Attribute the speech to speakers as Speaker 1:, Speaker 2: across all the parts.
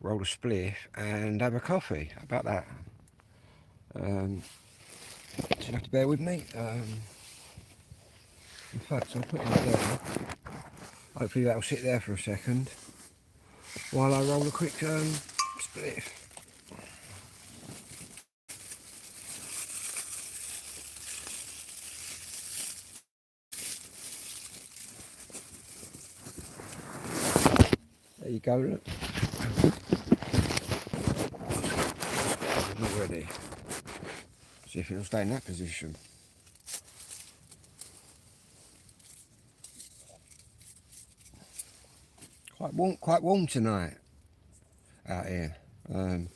Speaker 1: roll a spliff, and have a coffee. How about that? So you have to bear with me. In fact, I'll put it there. Hopefully that'll sit there for a second while I roll a quick spliff. There you go, look. Not ready. See if it'll stay in that position. Quite warm tonight out here. And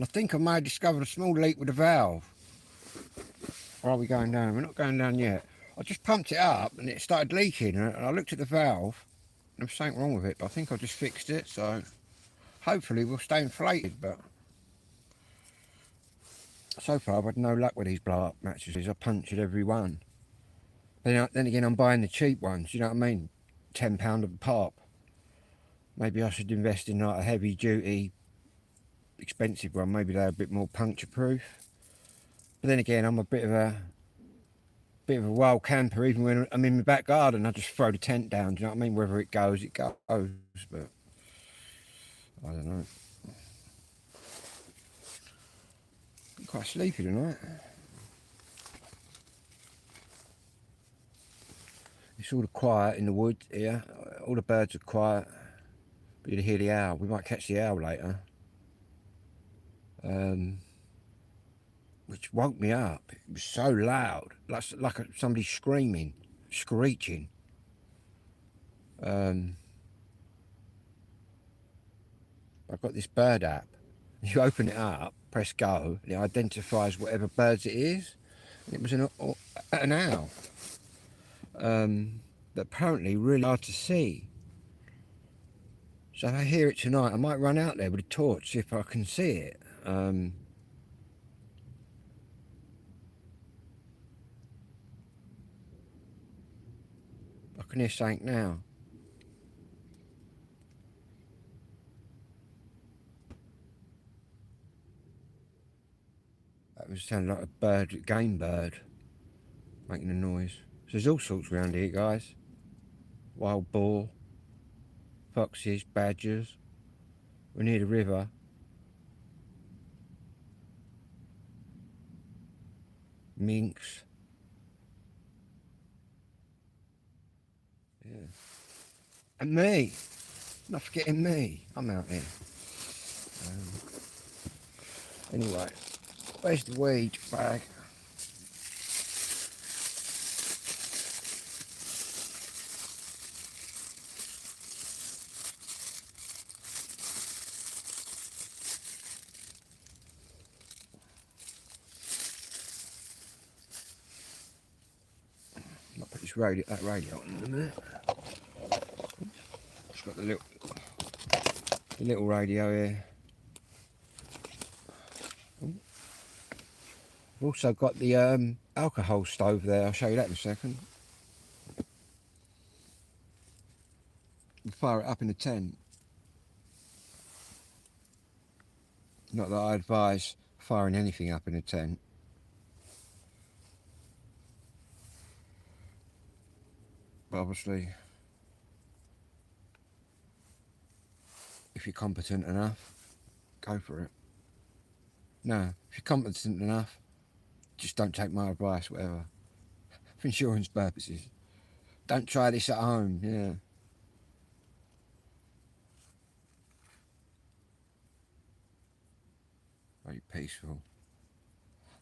Speaker 1: I think I may have discovered a small leak with the valve. Or are we going down? We're not going down yet. I just pumped it up and it started leaking, and I looked at the valve and there was something wrong with it, but I think I just fixed it, so hopefully we'll stay inflated. But so far I've had no luck with these blow-up mattresses. I punctured every one. Then again, I'm buying the cheap ones, you know what I mean? £10 a pop. Maybe I should invest in like a heavy duty expensive one. Maybe they're a bit more puncture proof. But then again, I'm a bit of a wild camper. Even when I'm in my back garden, I just throw the tent down. Do you know what I mean? Whether it goes, it goes. But I don't know. I'm quite sleepy tonight. It's all quiet in the wood here. All the birds are quiet. But you'll hear the owl. We might catch the owl later. Which woke me up. It was so loud, like somebody screaming, screeching. I've got this bird app. You open it up, press go, and it identifies whatever birds it is. And it was an owl. But apparently really hard to see. So if I hear it tonight, I might run out there with a torch, see if I can see it. I can hear something now. That was sounding like a bird, a game bird, making a noise. So there's all sorts around here, guys. Wild boar, foxes, badgers. We're near the river. Minks. Yeah. And me. Not forgetting me. I'm out here. Anyway, where's the weed bag? I'll put this that radio on in a minute. It's got the little radio here. We've also got the alcohol stove there. I'll show you that in a second. We'll fire it up in the tent. Not that I advise firing anything up in a tent. But obviously, if you're competent enough, go for it. No, if you're competent enough, just don't take my advice, whatever. For insurance purposes. Don't try this at home, yeah. Very peaceful.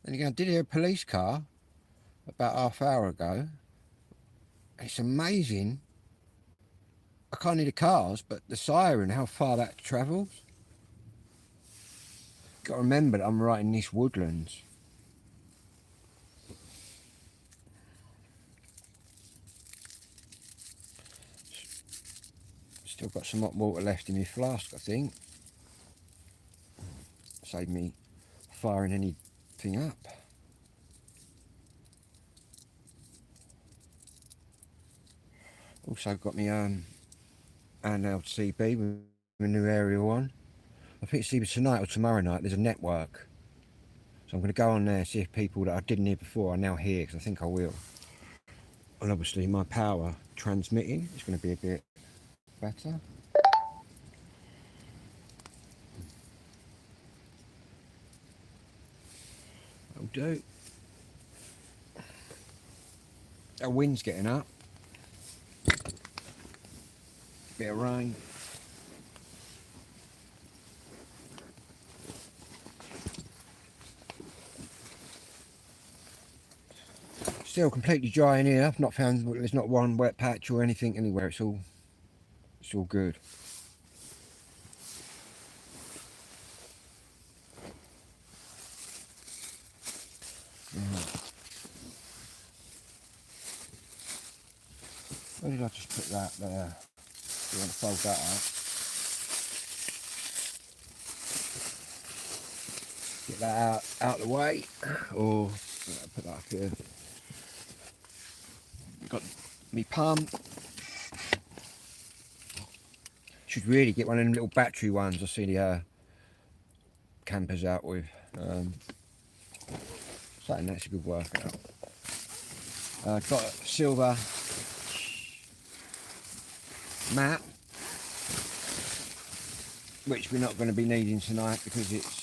Speaker 1: Then again, I did hear a police car about half an hour ago. It's amazing. I can't hear the cars, but the siren, how far that travels. Got to remember that I'm right in this woodlands. Still got some hot water left in my flask, I think. Save me firing anything up. Also got me handheld CB with a new aerial on. I think it's either tonight or tomorrow night. There's a network, so I'm going to go on there, see if people that I didn't hear before are now here, because I think I will. And obviously my power transmitting is going to be a bit better. That'll do. The wind's getting up. Bit of rain. Still completely dry in here. I've not found, there's not one wet patch or anything anywhere. It's all good. Where did I just put that there? You want to fold that out. Get that out of the way. Or put that up here. Got me pump. Should really get one of them little battery ones I see the campers out with. So that's a good workout. Got a silver mat, which we're not going to be needing tonight because it's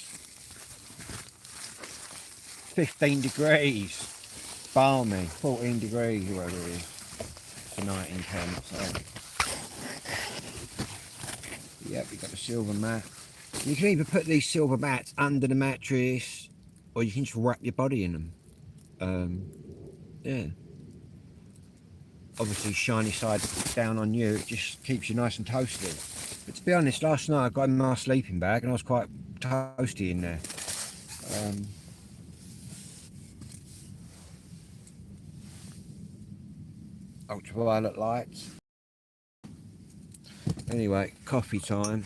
Speaker 1: 15 degrees. Balmy, 14 degrees or whatever it is tonight in Kent. So yeah, we got the silver mat. You can either put these silver mats under the mattress, or you can just wrap your body in them. Yeah. Obviously, shiny side down on you, it just keeps you nice and toasty. But to be honest, last night I got in my sleeping bag and I was quite toasty in there. Ultraviolet lights. Anyway, coffee time.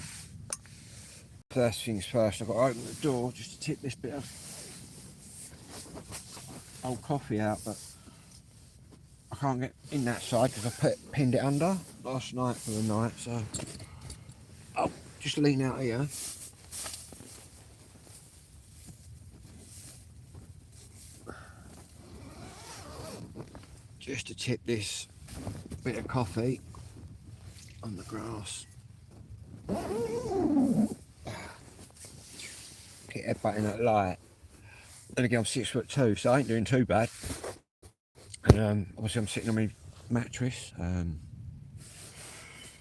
Speaker 1: First things first, I've got to open the door just to tip this bit of old coffee out, but I can't get in that side because I pinned it under last night for the night, so I'll just lean out here. Just to tip this bit of coffee on the grass. Get headbutting that light. And again, I'm 6'2", so I ain't doing too bad. And obviously I'm sitting on my mattress.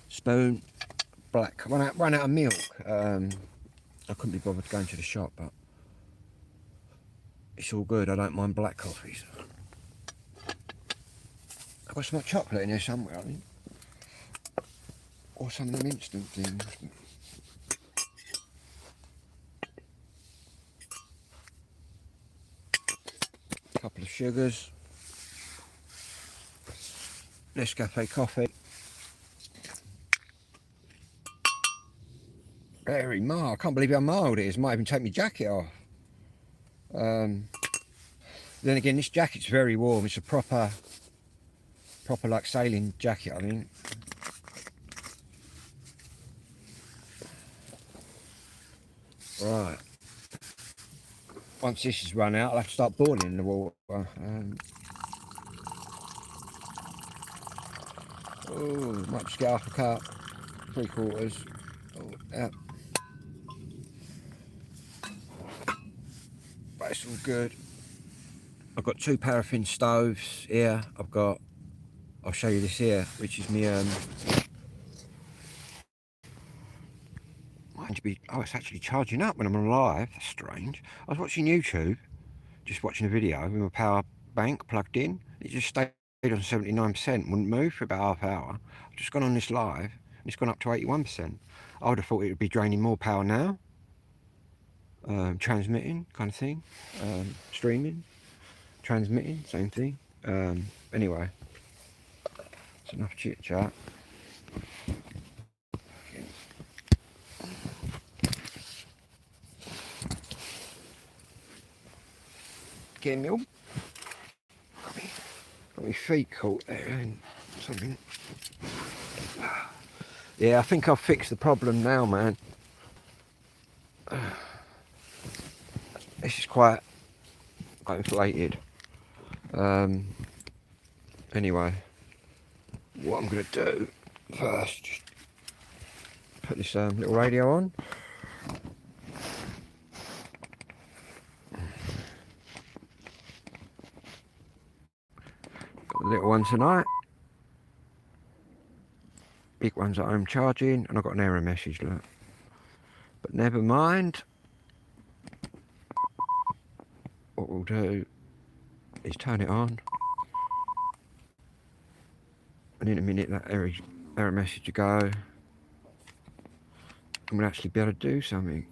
Speaker 1: Spoon, black. Run out of milk. I couldn't be bothered going to the shop, but it's all good. I don't mind black coffees. I've got some hot chocolate in here somewhere, I think. Or some of them instant things. Couple of sugars. Nescafe coffee. Very mild. I can't believe how mild it is. Might even take my jacket off. Then again, this jacket's very warm. It's a proper like sailing jacket, I think. Right. Once this is run out, I'll have to start boiling the water. Oh, might just get half a cup, 3/4. Oh, yeah. But it's all good. I've got 2 paraffin stoves here. I'll show you this here, which is me. Oh, it's actually charging up when I'm on live. That's strange. I was watching YouTube, just watching a video with my power bank plugged in. It just stayed on 79%, wouldn't move for about half hour. I've just gone on this live, and it's gone up to 81%. I would have thought it would be draining more power now. Transmitting kind of thing. Streaming, transmitting, same thing. Anyway, it's enough chit chat. getting me all... Got my feet caught there and something. Yeah, I think I've fixed the problem now, man. This is quite inflated. Anyway, what I'm going to do first, just put this little radio on. Got the little one tonight. Big one's at home charging, and I've got an error message, look. But never mind. What we'll do is turn it on. And in a minute that error message will go. And we'll actually be able to do something.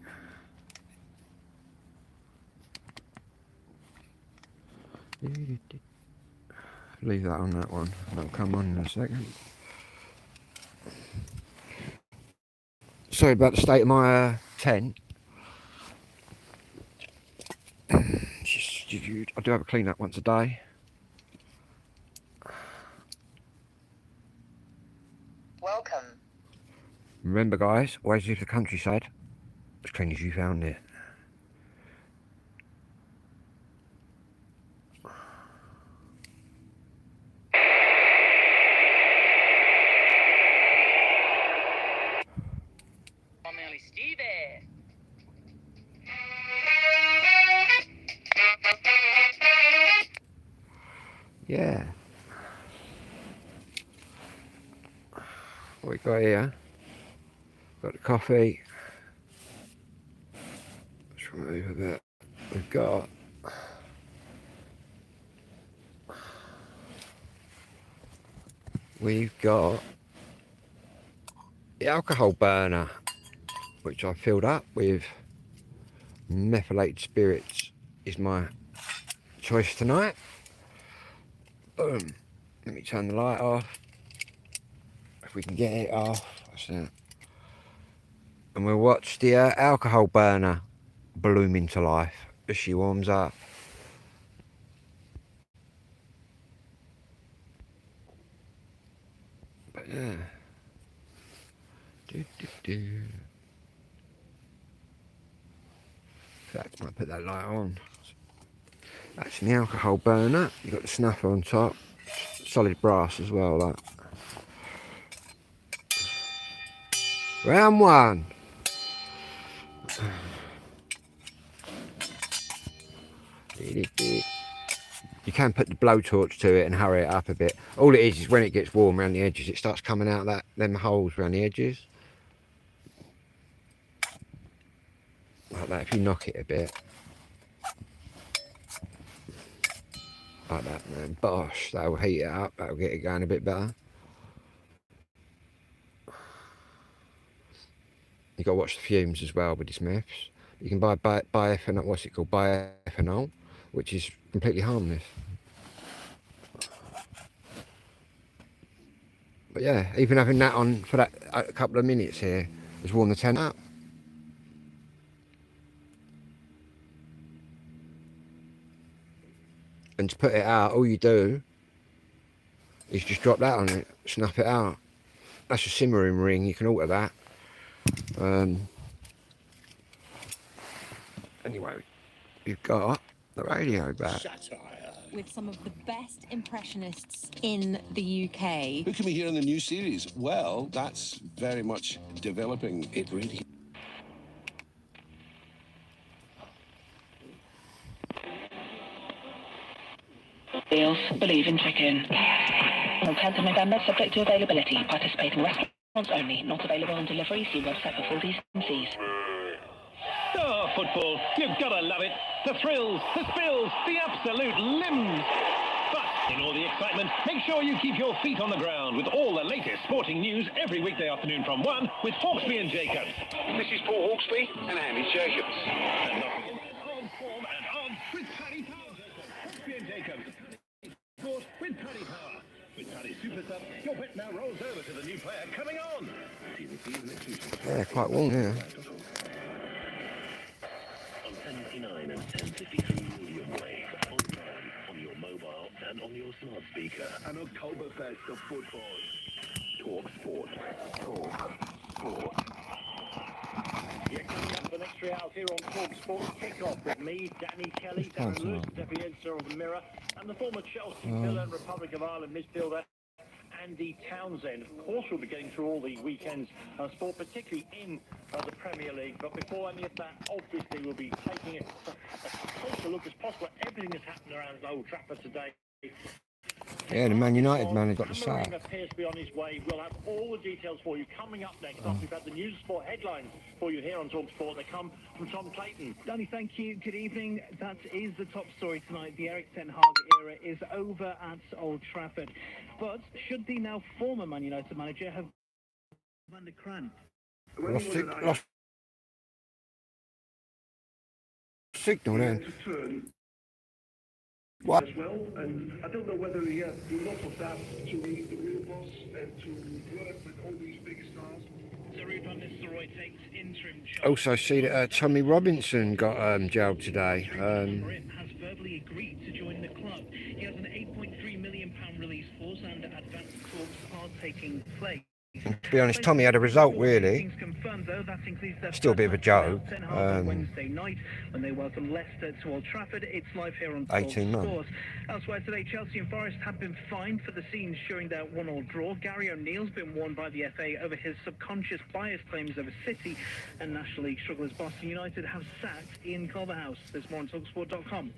Speaker 1: Leave that on that one. That'll come on in a second. Sorry about the state of my tent. I do have a clean up once a day.
Speaker 2: Welcome.
Speaker 1: Remember, guys, always leave the countryside as clean as you found it. Yeah. What we got here? Got the coffee. Let's remove a bit. We've got the alcohol burner, which I filled up with methylated spirits. Is my choice tonight. Boom. Let me turn the light off. If we can get it off. That's it. And we'll watch the alcohol burner bloom into life as she warms up. But yeah. In fact, I might put that light on. That's an alcohol burner. You've got the snuffer on top. Solid brass as well, like. Round one. You can put the blowtorch to it and hurry it up a bit. All it is when it gets warm around the edges, it starts coming out them holes around the edges. Like that, if you knock it a bit. Like that, man. Bosh, that'll heat it up, that'll get it going a bit better. You've got to watch the fumes as well with these meths. You can buy bioethanol, what's it called? Bioethanol, which is completely harmless. But yeah, even having that on for that a couple of minutes here has warmed the tent up. And to put it out, all you do is just drop that on it, snuff it out. That's a simmering ring, you can alter that. Anyway, you've got the radio back.
Speaker 3: With some of the best impressionists in the UK.
Speaker 4: Who can we hear in the new series? Well, that's very much developing. It really...
Speaker 5: Deals, believe in chicken. On 10th of November, subject to availability. Participating restaurants only. Not available on delivery. See website for full T's and C's.
Speaker 6: Oh, football. You've got to love it. The thrills, the spills, the absolute limbs. But in all the excitement, make sure you keep your feet on the ground with all the latest sporting news every weekday afternoon from 1 with Hawksby and Jacobs.
Speaker 7: This is Paul Hawksby and Andy Jacobs.
Speaker 6: And not on form and on with Paddy Power. Hawksby and Jacobs. Sport with Paddy Power. With Paddy Super Sub, your bet now rolls over to the new player coming on.
Speaker 1: Yeah, quite warm here.
Speaker 6: On 79 and 1053 William Way. and on your smart speaker.
Speaker 7: An Oktoberfest of football. Talk Sport. Talk Sport.
Speaker 2: Yeah, coming up for the next 3 hours here on Talk Sport, kick-off with me, Danny Kelly, Darren Lewis, Deputy Editor of the Mirror, and the former Chelsea, Villa and Republic of Ireland midfielder, Andy Townsend. Of course, we'll be getting through all the weekend's sport, particularly in the Premier League. But before any of that, obviously, we'll be taking as close a look as possible at everything that's happened around Old Trafford today.
Speaker 1: Yeah, the Man United man has got the
Speaker 2: Cameron
Speaker 1: sack.
Speaker 2: appears to be on his way. We'll have all the details for you coming up next. After we've had the news sport headlines for you here on Talk Sport. They come from Tom Clayton.
Speaker 8: Danny, thank you. Good evening. That is the top story tonight. The Erik ten Hag era is over at Old Trafford. But should the now former Man United manager have Van der Krant?
Speaker 1: Lost signal then. What?
Speaker 9: As well, and I don't know whether he has enough of that to meet the real boss and to work with all these big stars.
Speaker 8: Ruud van Nistelrooy takes interim charge.
Speaker 1: Also see that Tommy Robinson got jailed today.
Speaker 8: Has verbally agreed to join the club. He has an £8.3 million release clause and advanced talks are taking place.
Speaker 1: To be honest, Tommy had a result really. Still a bit of a joke.
Speaker 8: Wednesday night when they welcome Leicester to Old Trafford. It's live here on
Speaker 1: 18 months.
Speaker 8: Sport. Elsewhere today, Chelsea and Forest have been fined for the scenes showing their 1-1 draw. Gary O'Neill's been warned by the FA over his subconscious bias claims over City, and National League strugglers Boston United have sacked Ian Culverhouse. There's more on TalkSport.com.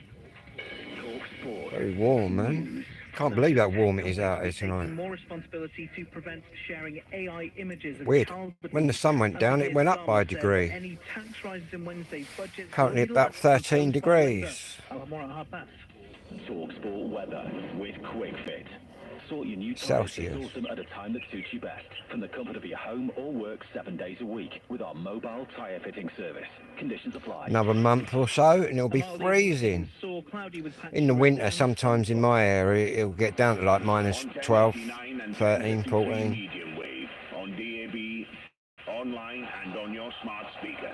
Speaker 7: Talk Sport.
Speaker 1: Very warm, man. Can't believe how warm it is out here
Speaker 8: Taking
Speaker 1: tonight.
Speaker 8: more responsibility to prevent sharing AI images of
Speaker 1: Weird.
Speaker 8: child-
Speaker 1: When the sun went down, it went up by a degree.
Speaker 8: Any tax rises in Wednesday's budget
Speaker 1: Currently
Speaker 8: will be
Speaker 1: about
Speaker 8: less
Speaker 1: 13
Speaker 8: than
Speaker 1: degrees.
Speaker 8: I'll have more at 1:30.
Speaker 6: Talk Sport weather with Quick Fit. Sort your new
Speaker 1: Celsius.
Speaker 6: tires and at a time that suits you best. From the comfort of your home or work 7 days a week with our mobile tyre fitting service. Conditions apply.
Speaker 1: Another month or so and it'll be freezing.
Speaker 8: Saw cloudy with patchy
Speaker 1: In the winter,
Speaker 8: rain.
Speaker 1: sometimes in my area, it'll get down to like minus 12, 13, 14.
Speaker 7: Medium wave on DAB, online and on your smart speaker.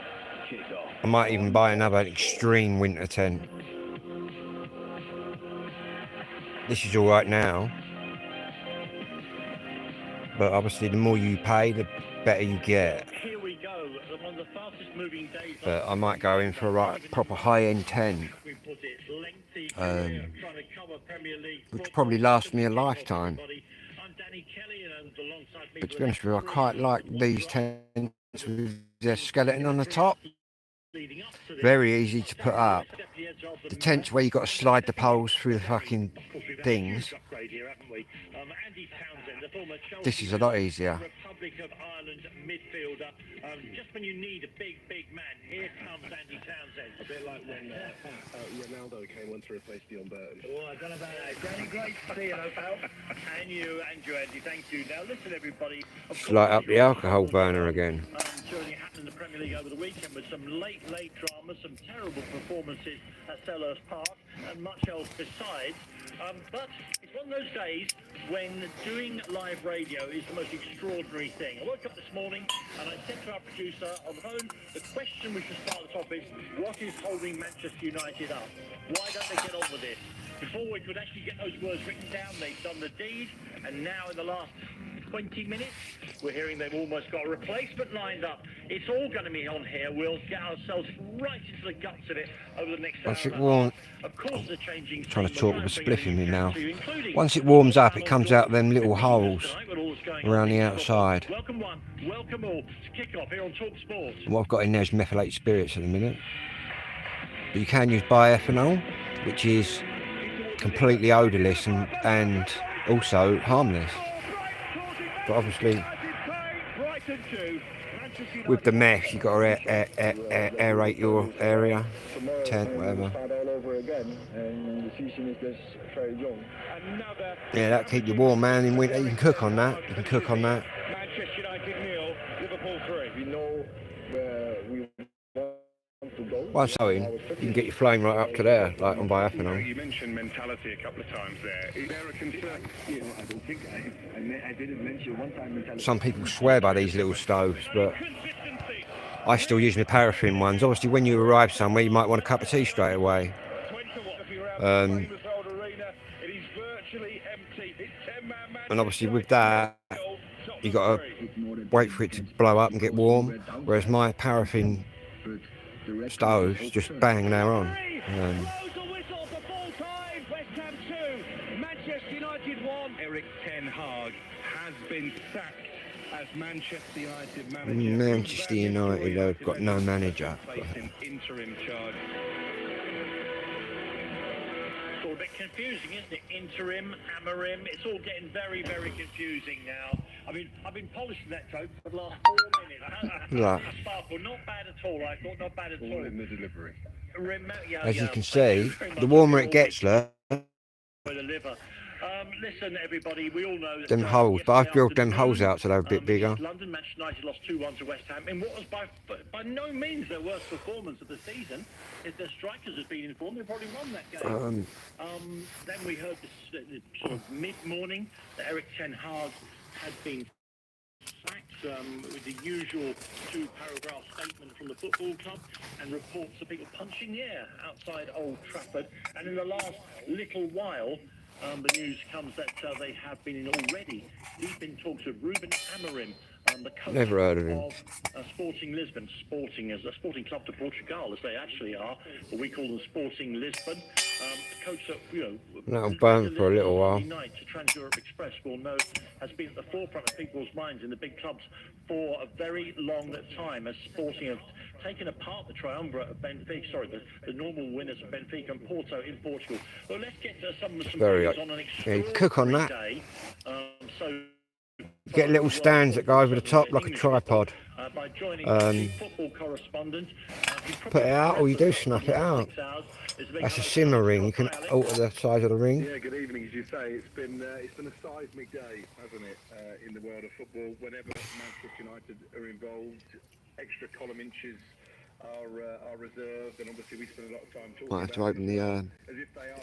Speaker 7: Kick off.
Speaker 1: I might even buy another extreme winter tent. This is all right now. But obviously, the more you pay, the better you get.
Speaker 2: Here we go. One of the fastest moving days.
Speaker 1: But I might go in for a right, proper high-end tent,
Speaker 2: We put it lengthy career, trying to cover Premier League
Speaker 1: which
Speaker 2: football.
Speaker 1: probably lasts me a lifetime.
Speaker 2: I'm Danny Kelly, and alongside me
Speaker 1: But to be honest with you, I quite like these tents with their skeleton on the top.
Speaker 2: leading up to this.
Speaker 1: Very easy to put up.
Speaker 2: Deputy Editor of
Speaker 1: The tents where you've got to slide the poles through the fucking
Speaker 2: Of course, we've had a
Speaker 1: things.
Speaker 2: huge upgrade here, haven't we? Andy Townsend, the former Chelsea
Speaker 1: This is a lot easier.
Speaker 2: Republic of Ireland midfielder. Just when you need a big man, here comes Andy Townsend.
Speaker 9: A bit like when Ronaldo came on to replace Dion Burton.
Speaker 2: Oh, I don't know about that. Danny, great to see you, pal. And you, Andy, thank you. Now, listen, everybody. Of
Speaker 1: Just light up the alcohol burner again.
Speaker 2: During it happened in the Premier League over the weekend with some late drama, some terrible performances at Selhurst Park, and much else besides. But it's one of those days when doing live radio is the most extraordinary thing. I woke up this morning and I said to our producer on the phone, the question we should start the top is, what is holding Manchester United up? Why don't they get on with it? Before we could actually get those words written down, they've done the deed, and now in the last 20 minutes, we're hearing they've almost got a replacement lined up. It's all going to be on here. We'll get ourselves right into the guts of it over the next
Speaker 1: Once
Speaker 2: hour.
Speaker 1: it warms,
Speaker 2: Of course, the changing
Speaker 1: trying to
Speaker 2: scene,
Speaker 1: talk
Speaker 2: we're
Speaker 1: with a
Speaker 2: trying to
Speaker 1: spliff
Speaker 2: bring
Speaker 1: in my
Speaker 2: you
Speaker 1: mouth.
Speaker 2: to you, including
Speaker 1: Once it warms up, it comes out them little
Speaker 2: Tonight
Speaker 1: holes
Speaker 2: with all that's going
Speaker 1: around
Speaker 2: on.
Speaker 1: the outside.
Speaker 2: Welcome one, welcome all to kick off here on Talk Sport.
Speaker 1: And what I've got in there is methylated spirits at the minute. But you can use bioethanol, which is completely odourless and also harmless. But obviously, with the mesh, you've got to aerate your area, tent, whatever.
Speaker 9: Start all over again, and the season is just very young.
Speaker 1: Yeah, that'll keep you warm, man. In winter, you can cook on that. You can cook on that.
Speaker 2: Manchester United 0, Liverpool 3.
Speaker 9: We know where we want to go.
Speaker 1: Once so in, you can get your flame right up to there, like on bioethanol.
Speaker 7: You mentioned mentality a couple of times there. Is there a concern?
Speaker 9: I don't think I didn't mention one time mentality.
Speaker 1: Some people swear by these little stoves, but I still use my paraffin ones. Obviously, when you arrive somewhere, you might want a cup of tea straight away. and obviously with that, you got to wait for it to blow up and get warm. Whereas my paraffin stoves just bang they're on.
Speaker 7: Manchester United won. Erik ten Hag has been sacked as Manchester United manager.
Speaker 1: Manchester United have got no manager.
Speaker 7: Interim charge.
Speaker 2: It's all a bit confusing, isn't it? Interim, Amorim, it's all getting very, very confusing now. I mean, I've been polishing that coat for the last 4 minutes.
Speaker 1: Right.
Speaker 2: Sparkle, not bad at all. I thought not bad at all.
Speaker 7: In the delivery.
Speaker 1: As you can see, the warmer it gets, look,
Speaker 2: Listen, everybody, we all know that
Speaker 1: them holes. But I've drilled them holes out so they're a bit bigger.
Speaker 2: London, Manchester United lost 2-1 to West Ham in what was by no means their worst performance of the season. If their strikers had been informed, they probably won that game. Then we heard this sort of mid-morning that Erik ten Hag had been sacked with the usual 2-paragraph statement from the football club and reports of people punching the air outside Old Trafford. And in the last little while, the news comes that they have been in already deep in talks with Ruben Amorim, the coach
Speaker 1: Never heard of him.
Speaker 2: Sporting Lisbon. Sporting as a Sporting Club de Portugal, as they actually are, but we call them Sporting Lisbon. The coach that,
Speaker 1: That'll burn for a little while.
Speaker 2: Night to Trans-Europe Express will know has been at the forefront of people's minds in the big clubs for a very long time, as Sporting have taken apart the triumvirate of Benfica, the normal winners of Benfica and Porto in Portugal. Well, let's get to some
Speaker 1: Very,
Speaker 2: on an
Speaker 1: you cook on that.
Speaker 2: day.
Speaker 1: Get little stands that go over the top like a tripod.
Speaker 2: By joining football correspondent,
Speaker 1: Put it out, or you do snap it out. That's a simmer ring. You can alter the size of the ring.
Speaker 7: Yeah, good evening. As you say, it's been a seismic day, hasn't it, in the world of football. Whenever Manchester United are involved, extra column inches are reserved, and obviously we spend a lot of time talking
Speaker 1: Might have to open the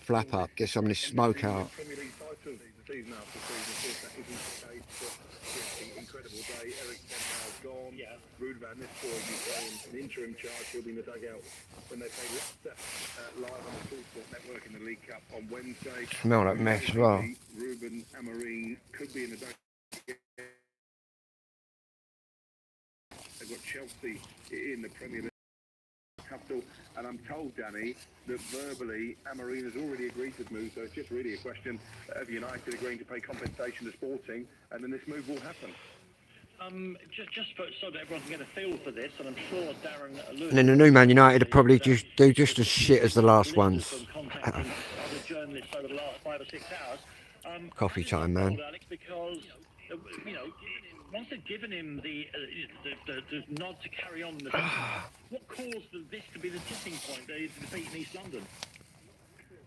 Speaker 1: flap up, get some of this smoke out.
Speaker 7: Premier League title season after season. That isn't the case, but incredible day. Erik ten Hag gone. Yeah. Ruud van Nistelrooy an interim charge. He'll be in the dugout when they play Leicester live on the Talksport network in the League Cup on Wednesday.
Speaker 1: Smell that mess as well.
Speaker 7: Ruben Amorim could be in the dugout. They've got Chelsea in the Premier League capital, and I'm told, Danny, that verbally Amorim has already agreed to move, so it's just really a question of United agreeing to pay compensation to Sporting, and then this move will happen.
Speaker 2: Just so that everyone can get a feel for this, and I'm sure Darren alluded.
Speaker 1: And then the new Man United will probably just do just as shit as the last ones.
Speaker 2: Other journalists over the last 5 or 6 hours.
Speaker 1: Coffee time, man.
Speaker 2: Alex, because once they've given him the nod to carry on, what caused this to be the tipping point? The defeat in East London.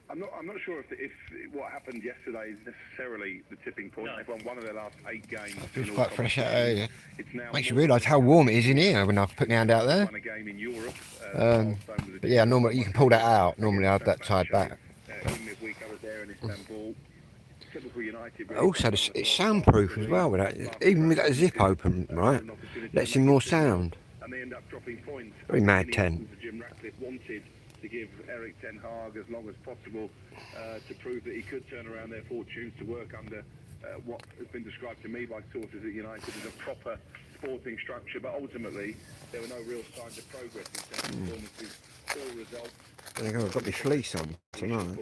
Speaker 7: I'm not sure if what happened yesterday is necessarily the tipping point. They've won one of their last 8 games.
Speaker 1: Feels quite fresh out here. Makes you realise how warm it is in here when I put my hand out there.
Speaker 7: Won a game in Europe.
Speaker 1: But yeah, normally you can pull that out. Normally I have that tied back.
Speaker 7: Midweek I was there in Istanbul. Typical United.
Speaker 1: Also, it's soundproof as well. Even with that zip open, right? Lets in more sound.
Speaker 7: And they end up dropping points.
Speaker 1: Very mad 10.
Speaker 7: Jim Ratcliffe wanted to give Erik ten Hag as long as possible to prove that he could turn around their fortunes, to work under what has been described to me by sources at United as a proper sporting structure. But ultimately, there were no real signs of progress in terms of performances or results.
Speaker 1: I've got my fleece on tonight.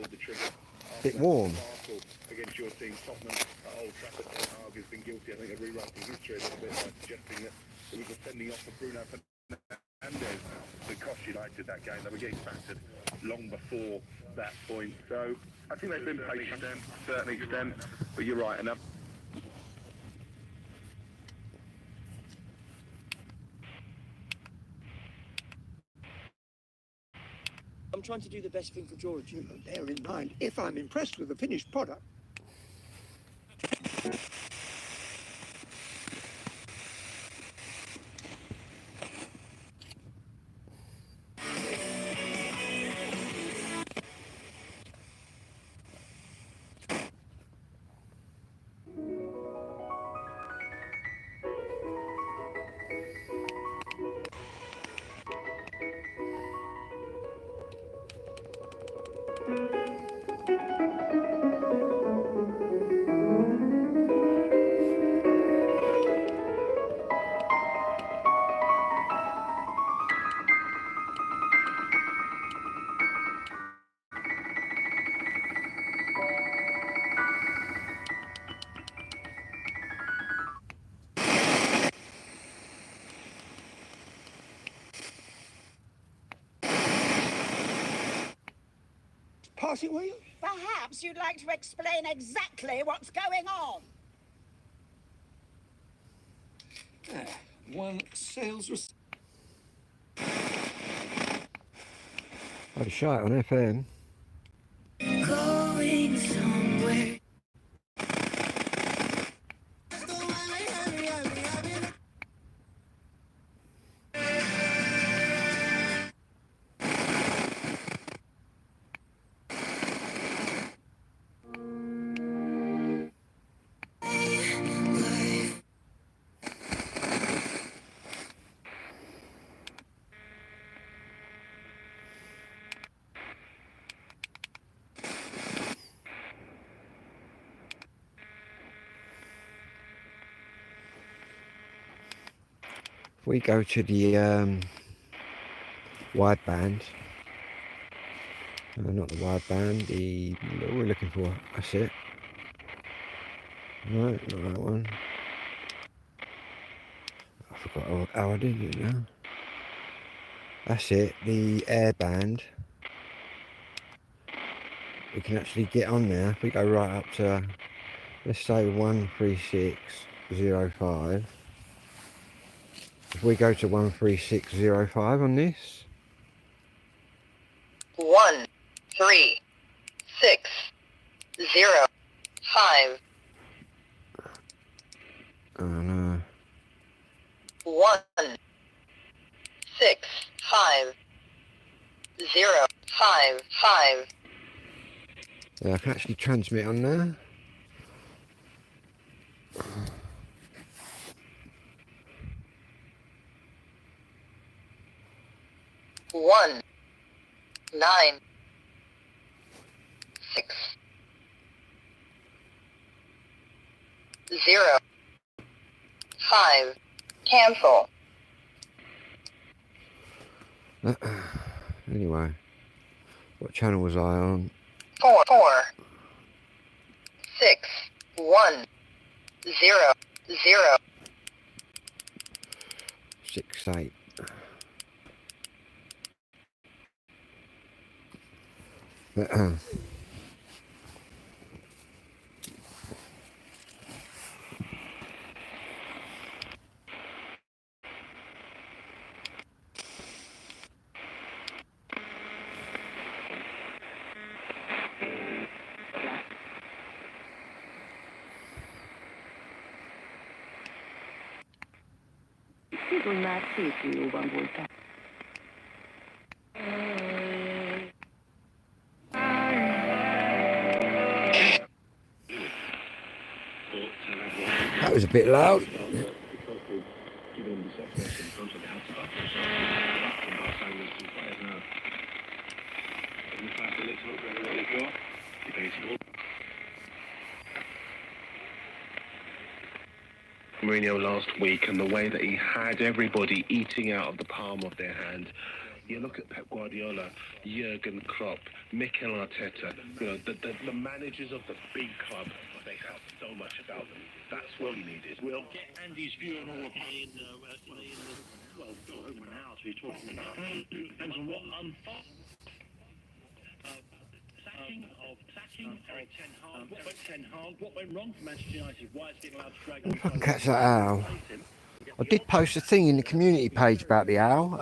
Speaker 1: Bit warm.
Speaker 7: Against your team, Tottenham at Old Trafford, ten Hag has been guilty, I think, of rewriting history a little bit by suggesting that it was a sending off of Bruno Fernandes that cost United that game. They were getting battered long before that point. So I think they've been patient to a certain extent, but you're right. Enough.
Speaker 10: I'm trying to do the best thing for George. Bear in mind, if I'm impressed with the finished product. pass it, will you?
Speaker 11: Perhaps you'd like to explain exactly what's going on.
Speaker 10: One sales...
Speaker 1: Oh, shite on FM.
Speaker 11: Going somewhere.
Speaker 1: If we go to the wideband, not the wideband, the what we're looking for. That's it. No, not that one. I forgot how I did it now. That's it. The airband. We can actually get on there. If we go right up to, let's say 13605. If we go to 13605 on this.
Speaker 12: 13605.
Speaker 1: Oh no.
Speaker 12: 165.
Speaker 1: Yeah, I can actually transmit on there.
Speaker 12: One 9 6 0 5. Cancel.
Speaker 1: Anyway, what channel was I on?
Speaker 12: 4 6 1 0 0.
Speaker 1: 68.
Speaker 5: Bizonyára szép jóban voltak.
Speaker 1: That was a bit loud.
Speaker 4: Mourinho last week and the way that he had everybody eating out of the palm of their hand. You look at Pep Guardiola, Jurgen Klopp, Mikel Arteta, you know, the managers of the big club, they have so much about them. That's what we needed.
Speaker 2: We'll get Andy's view on all of that in the open house we're talking about. Depends on what sacking Eric Ten Hag. What went wrong for Manchester United? Why it's getting allowed to drag
Speaker 1: If I can catch that owl. I did post a thing in the community page about the owl.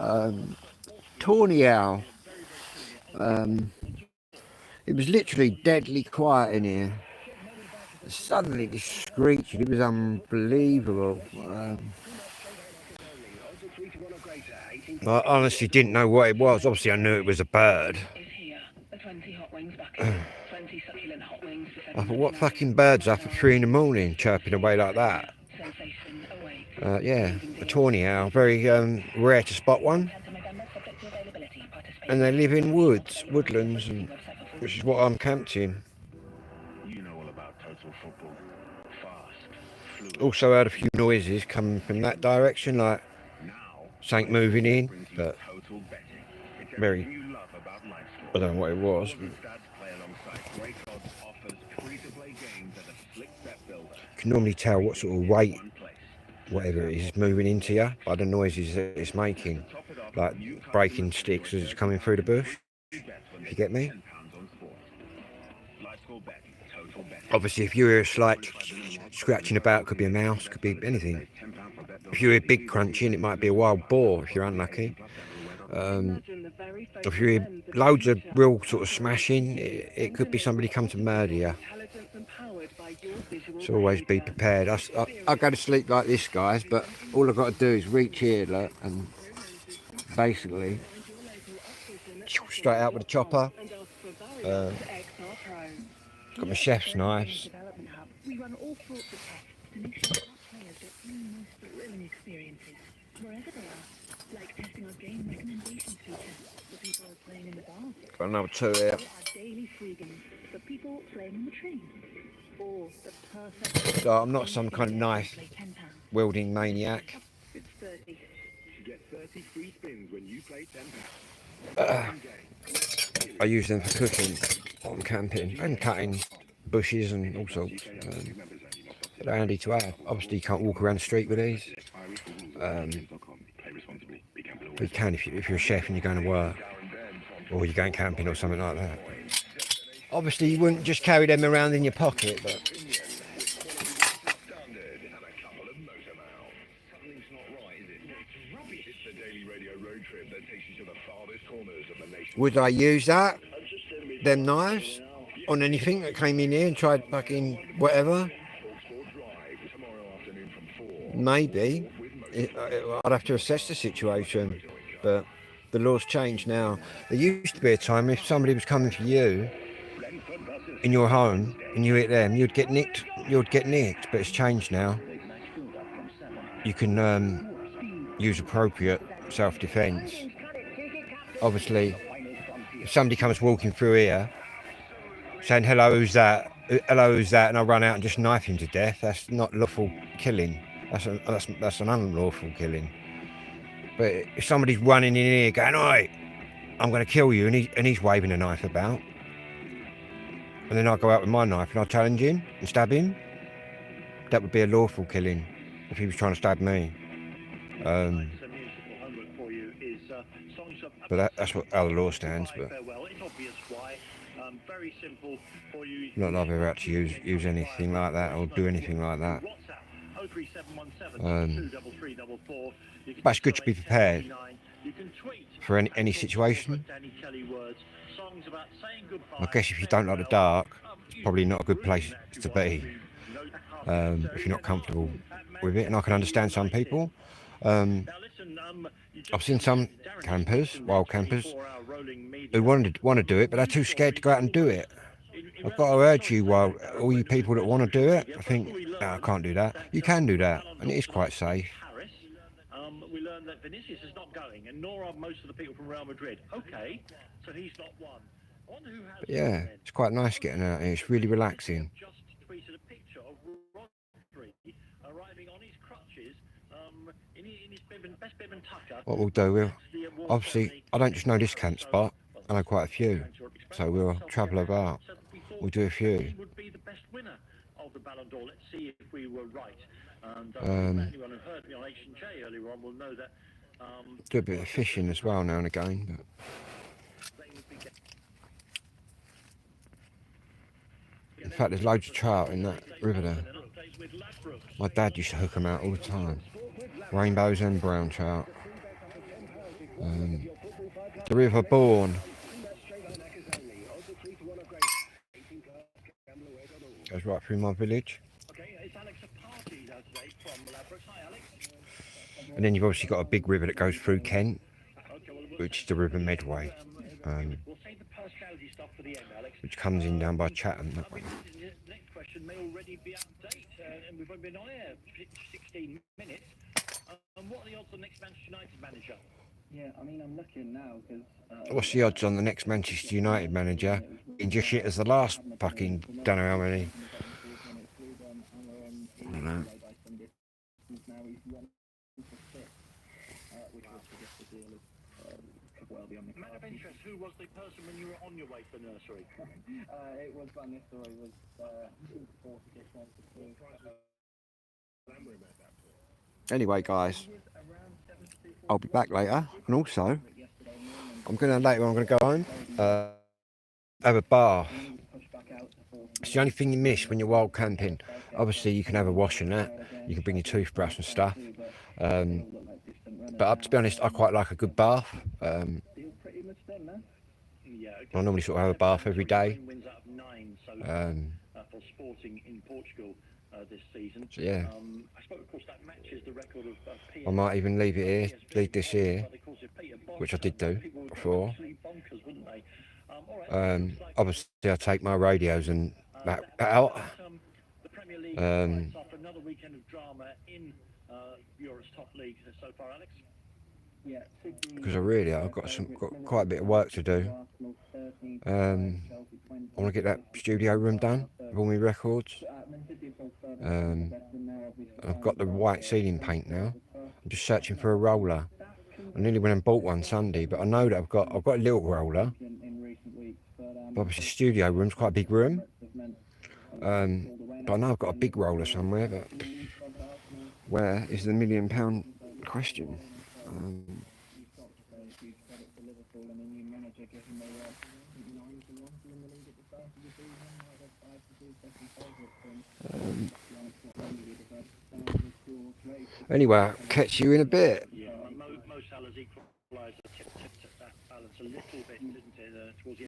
Speaker 1: Tawny owl. It was literally deadly quiet in here. Suddenly this screeching, it was unbelievable. I honestly didn't know what it was. Obviously I knew it was a bird. I thought, what fucking bird's up at 3 in the morning chirping away like that? Yeah, a tawny owl, very rare to spot one. And they live in woodlands, and, which is what I'm camped in. Also heard a few noises coming from that direction, like something moving in, but very, I don't know what it was. You can normally tell what sort of weight, whatever it is moving into you, by the noises that it's making, like breaking sticks as it's coming through the bush, if you get me. Obviously, if you hear a slight scratching about, could be a mouse, could be anything. If you hear big crunching, it might be a wild boar if you're unlucky. If you hear loads of real sort of smashing, it could be somebody come to murder you. So always be prepared. I go to sleep like this, guys, but all I've got to do is reach here, look, and basically straight out with a chopper. Got my chef's knives.
Speaker 5: We run all sorts of tests to make sure that players get the most thrilling experiences, wherever they are, like testing our game recommendation feature for people playing in the bar.
Speaker 1: Got another two here.
Speaker 5: Our daily free games for people playing on the train. Or the perfect...
Speaker 1: So I'm not some kind of knife wielding maniac.
Speaker 5: It's 30.
Speaker 7: You get 30 free spins when you play £10.
Speaker 1: I use them for cooking on camping and cutting bushes and all sorts. They're handy to have. Obviously you can't walk around the street with these. But you can if you're a chef and you're going to work, or you're going camping or something like that. Obviously you wouldn't just carry them around in your pocket, but would I use them knives on anything that came in here and tried fucking whatever? Maybe. I'd have to assess the situation, but the law's changed now. There used to be a time if somebody was coming for you in your home and you hit them, you'd get nicked, but it's changed now. You can use appropriate self-defense. Obviously, if somebody comes walking through here saying hello, who's that, and I run out and just knife him to death, that's not lawful killing. That's an unlawful killing. But if somebody's running in here going, "Oi, I'm going to kill you," and he's waving a knife about, and then I go out with my knife and I challenge him and stab him, that would be a lawful killing if he was trying to stab me. But that's how the law stands. But not that I've ever had to use anything like that or do anything like that. But it's good to be prepared for any situation. I guess if you don't like the dark, it's probably not a good place to be if you're not comfortable with it. And I can understand some people. I've seen some campers, wild campers, who want to do it, but they're too scared to go out and do it. I've got to urge you, all you people that want to do it, I think, no, I can't do that. You can do that, and it is quite safe.
Speaker 2: We learned that Vinicius is not going, and nor are most of the people from Real Madrid. Okay, so he's not one.
Speaker 1: But yeah, it's quite nice getting out here. It's really relaxing.
Speaker 2: Just tweeted a picture of Rodri arriving on his crutches in his best bib and tucker.
Speaker 1: What we'll do, obviously, I don't just know this camp spot. I know quite a few, so we'll travel about. We'll do a few.
Speaker 2: Would be the best winner of the Ballon d'Or. Let's see if we were right. And anyone who heard me on H&J earlier on will know that.
Speaker 1: Do a bit of fishing as well now and again. But in fact, there's loads of trout in that river there. My dad used to hook them out all the time. Rainbows and brown trout. The River Bourne goes right through my village. And then you've obviously got a big river that goes through Kent, which is the River Medway, which comes in down by Chatham that way.
Speaker 2: Next question may already be updated, and we've only been on air 16 minutes. What are the odds on the next Manchester United manager?
Speaker 13: Yeah, I mean, I'm looking now because...
Speaker 1: What's the odds on the next Manchester United manager being just shit as the last fucking, don't know how many? I don't know.
Speaker 2: Matter of interest, who was the person when you were on your way to the nursery?
Speaker 13: It was Van Nistelrooy, was
Speaker 1: Anyway, guys, I'll be back later, and also I'm gonna go home, have a bath, It's the only thing you miss when you're wild camping. Obviously, you can have a wash and that. You can bring your toothbrush and stuff. But to be honest, I quite like a good bath. I normally sort of have a bath every day.
Speaker 2: For Sporting in Portugal this season.
Speaker 1: So yeah.
Speaker 2: I suppose, of course, that matches the record of
Speaker 1: I might even leave it here, leave this here, which I did do before. Obviously, I take my radios and that out.
Speaker 2: The Premier League after another weekend of drama in Europe's top league so far, Alex.
Speaker 1: Because I've got quite a bit of work to do. I want to get that studio room done with all my records. I've got the white ceiling paint now. I'm just searching for a roller. I nearly went and bought one Sunday, but I know that I've got a little roller. But obviously, the studio room's quite a big room. But I know I've got a big roller somewhere. But where is the £1 million question? Anyway, I'll catch you in a bit.
Speaker 2: Yeah, Mo Salah's equaliser tipped that balance a little bit, didn't it, towards the